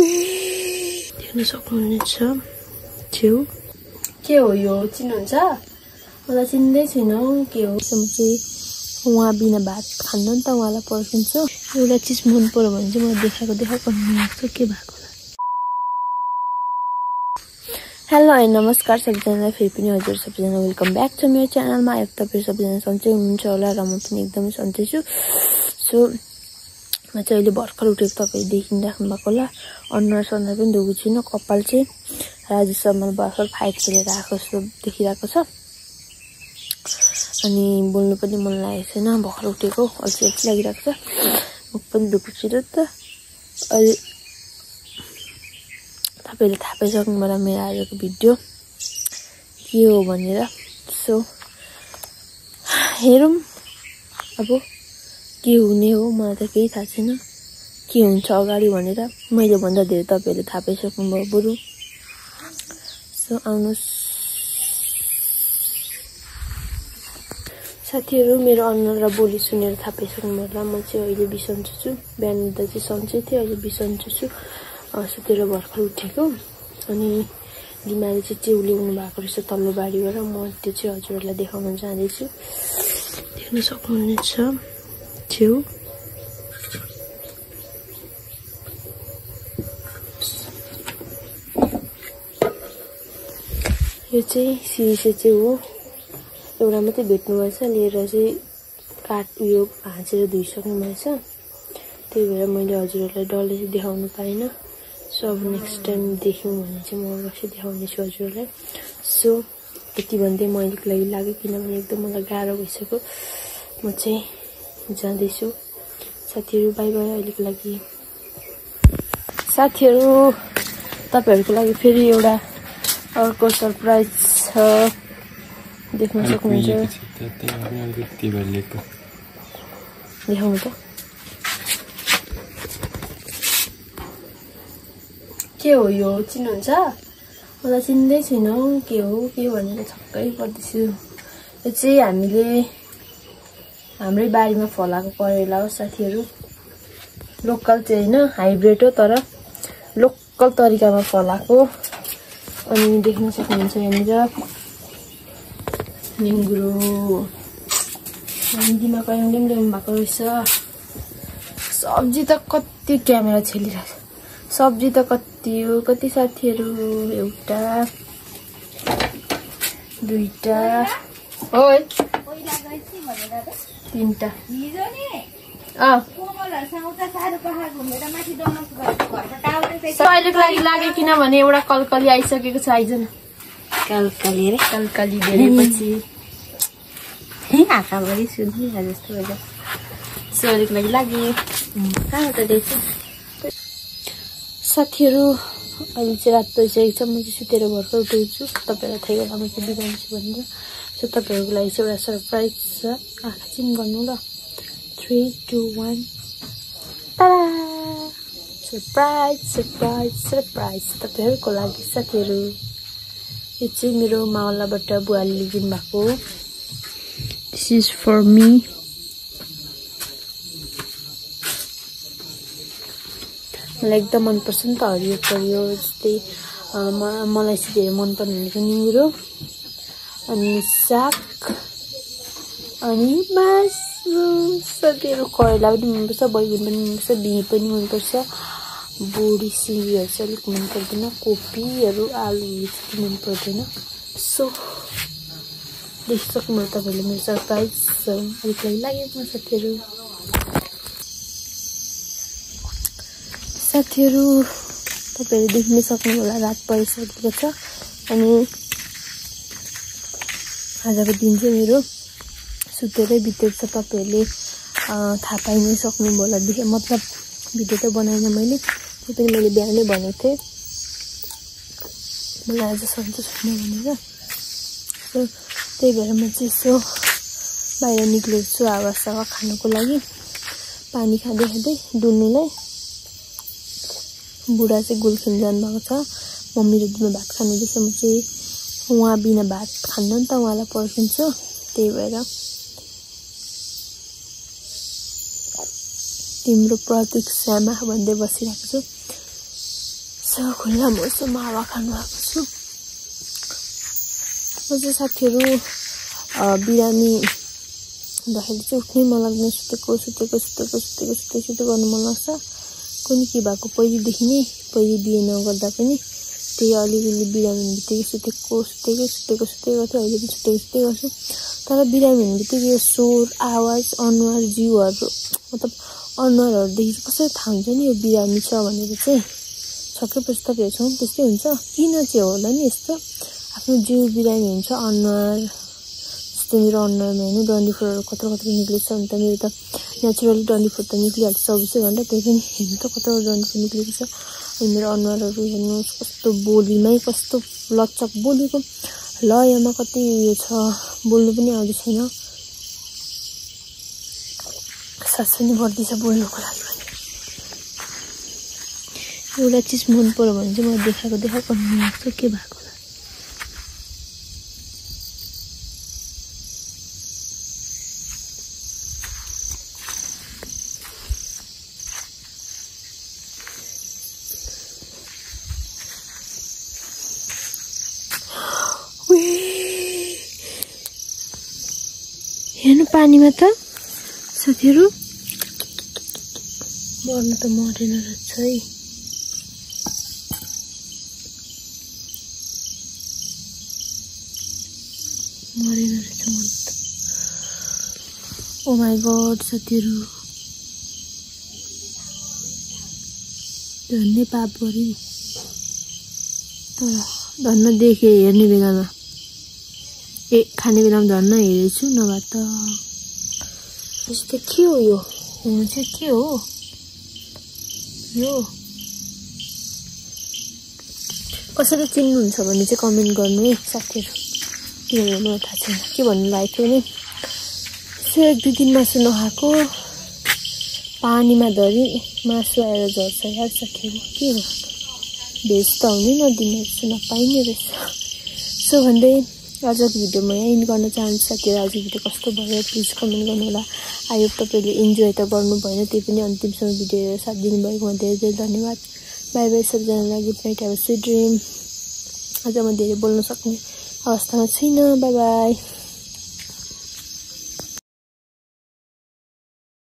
देख्न सक्नुहुनेछ छेउ के हो यो चिन्नुहुन्छ मलाई चिन्दै छैन के हो म चाहिँ उहाँ बिना भात खान्न नि त उहाँलाई पर्खिन्छु एउटा चीज मन पर्यो भने चाहिँ मलाई देखाएको लाग्छ के भएको होला हेलो एन्ड नमस्कार सबैजनालाई फेरि पनि हजुर सबैजना वेलकम ब्याक टु मेरो च्यानलमा आयो तपाईहरु सबैजना सन्चै हुनुहुन्छ होला र म पनि एकदमै सन्चै छु सो म चाहिँ अहिले भर्खर उठेको तपाईहरु देखिराख्नु भएको होला अनुहार सनुहार पनि धोएको छैन कपाल चाहिँ राजेशसम्म भर्खर फाइट खेलेर आएको जस्तो देखिरहेको छ अनि बोल्नु पनि मन लागेको छैन भर्खर उठेको अल्छी लागिरहेको छ मुख पनि धोएको छु त अहिले तपाईले थाहा पाइसक्नु होला मेरो आजको भिडियो के हो भनेर सो हेरौँ अब के हुने हो मलाई त केही थाहा छैन के हुन्छ अगाडि भनेर मैले भन्दा धेरै तपाईहरुले थाहा पाइसक्नु भयो बरु सो आउनुस् साथीहरु मेरो अनुहार र बोली सुनेर थाहा पाइसक्नु भयो होला म चाहिँ अहिले बिसन्चो छु बिहान उठ्दा चाहिँ सन्चै थिए अहिले बिसन्चो छु सुतेर भर्खर उठेको अनि बिमारी चाहिँ चिउली हुनु भएको रहेछ तल्लो बारीबाट म त्यो चाहिँ हजुरहरुलाई देखाउन जाँदैछु देख्न सक्नुहुनेछ छेउ यो चाहिँ सिरिसे चाहिँ हो एउटा मात्रै भेट्नु भएछ लिएर चाहिँ काट उयो भाँचेर धोइसक्नु भएछ त्यही भएर मैले हजुरहरुलाई डल्लै चाहिँ देखाउनु पाइनँ सो अब नेक्स्ट टाइम देख्यौँ भने चाहिँ म अवश्य देखाउनेछु हजुरहरुलाई सो यति भन्दै म अहिलेको लागि लाग्यो किनभने एकदम मलाई गाह्रो भइसक्यो म चाहिँ जाँदैछु साथीहरु बाइ बाइ अहिलेको लागि साथीहरु तपाईहरुको लागि फेरि एउटा अर्को सरप्राइज छ देख्न सक्नुहुन्छ देखाउनु त के हो यो चिन्नुहुन्छ मलाई चिन्दै छैन के हो के भनेर छक्कै पर्दैछु यो चाहिँ हामीले हाम्रै बारीमा फलाएको करेला हो साथीहरु लोकल चाहिँ हैन हाइब्रिड हो तर लोकल तरिकामा फलाएको अनि देख्न सक्नुहुन्छ यहाँनिर निङ्गुरो हिन्दीमा कहिले ल्याउनु भएको रहेछ सब्जी त कति क्यामेरा छेलिरहेको सब्जी त कति हो कति साथीहरु एउटा दुईटा ओइ तीनटा अहिलेको लागि लाग्यो किनभने एउटा कलकली आइसकेको छ आइजन कलकली रे कलकली धेरैपछि आँखाभरि सुनिरहेको जस्तो भयो सो अहिलेको लागि लाग्यो कहाँ त रहेछ साथीहरु अहिले चाहिँ रात भइसकेको छ म चाहिँ सुतेर भर्खर उठेको छु तपाईहरुलाई थाहै होला म चाहिँ बिरामी छु भनेर सो तपाईहरुको लागि चाहिँ एउटा सरप्राइज छ आँखा चिम गर्नु ल 3 2 1 टाडा सरप्राइज सरप्राइज सरप्राइज तपाईहरुको लागि साथीहरु यो चाहिँ मेरो मावलाबाट बुवाले दिनु भएको दिस इज फर मी मलाई एकदम मन पर्छ नि त हरियो परियो जस्तै मलाई चाहिँ धेरै मन पर्ने भनेको निङ्गुरो अनि साग अनि मासु साथीहरु करेला पनि मनपर्छ बैगुन पनि मनपर्छ बिँ पनि मनपर्छ बोडी सिमीहरु चाहिँ अलिक मन पर्दैन कोपीहरु आलुहरु चाहिँ मन पर्दैन सो देखिसक्नु भयो तपाईहरुले मेरो सरप्राइज अलिक लाग्यो साथीहरु साथीहरु तपाईहरुले देख्न सक्नु होला रात परिसकेको छ अनि आजको दिन चाहिँ मेरो सुतेरै बितेको छ तपाईहरुले थाहा पाइ नै सक्नु होला मतलब भिडियो त बनाइन मैले त्यो पनि मैले बिहानै भनेको थिएँ मलाई आज सन्चो छैन भनेर सो त्यही भएर म चाहिँ यसो बाहिर निक्लेको छु हावासावा खानको लागि पानी खाँदै खाँदै डुल्नेलाई बुढा चाहिँ गोल खेल्न जानुभएको छ मम्मी र दिदीमा भात खानुहुँदैछ म चाहिँ उहाँ बिना भात खान्न नि त उहाँलाई पर्खिन्छु त्यही भएर तिम्रो प्रतीक्षामा भन्दै बसिरहेको छु खुल्ला मौसममा हावा खानु आएको छु। म चाहिँ साथीहरू बिरामी हुँदाखेरि चाहिँ उठ्नै मन लाग्दैन, सुतेको गर्नु मन लाग्छ। कुनै के भएको पहिलेदेखि नै पहिले बिहे नगर्दा पनि त्यही अलिअलि बिरामी हुने बित्तिकै सुतेको थियो। अहिले पनि सुतेको गर्छु। तर बिरामी हुने बित्तिकै स्वर, आवाज, अनुहार, जिउहरू मतलब अनुहारहरूदेखि कसरी थाहा हुन्छ नि यो बिरामी छ भनेर चाहिँ। छक्कै तपाईँहरूसँग त्यस्तै हुन्छ किन चाहिँ होला नि यस्तो? आफ्नो जिउ बिरामी हुन्छ, अनुहार जस्तो मेरो अनुहारमा होइन डन्डीफोरहरू कत्रो निक्लेछ भने त मेरो त नेचुरली डन्डीफोर त निक्लिहाल्छ 24 घन्टा, त्यही पनि हेर्नु त कत्रो डन्डीफोर निक्लेको छ। अनि मेरो अनुहारहरू हेर्नुहोस् कस्तो बोलीमै कस्तो लचक, बोलीको लयमा कति उयो छ, बोल्नु पनि आउँदै छैन, सास पनि बढ्दैछ बोल्नुको लागि पनि। एउटा चिज मन पर्यो भने चाहिँ म देखाएको गर्नु के भएको होला। हेर्नु पानीमा त साथीहरू मर्नु त मरेन रहेछ है। मरेन रहेछ मर्नु त। ओ माई गड साथीहरू, धन्य पाप गरे तर धन्न देखे हेर्ने बेलामा, खाने बेलामा धन्न हेरेछु नभए त। यस्तो के हो यो? हुनु चाहिँ के हो यो? कसैले चिन्नुहुन्छ भने चाहिँ कमेन्ट गर्नु है साथीहरू, किनभने मलाई थाहा छैन के भन्नु लागेको थियो नि। यसो 1-2 दिन मासु नखाएको, पानीमा धरी मासु आएर झर्छ यार साथीहरू, के हो? भेज त आउनै नदिने रहेछ, नपाइने रहेछ। सो भन्दै आजको भिडियो म यहीँ गर्न चाहन्छु साथीहरू। आजको भिडियो कस्तो भयो प्लिज कमेन्ट गर्नु होला। आई होप तपाईँले इन्जोय त गर्नु भएन, त्यही पनि अन्तिमसम्म भिडियो हेरेर साथ दिनुभएकोमा धेरै धन्यवाद। बाई बाई सबैजनालाई, good night, have a sweet dream. आज म धेरै बोल्न सक्ने अवस्थामा छैन, बाई बाई।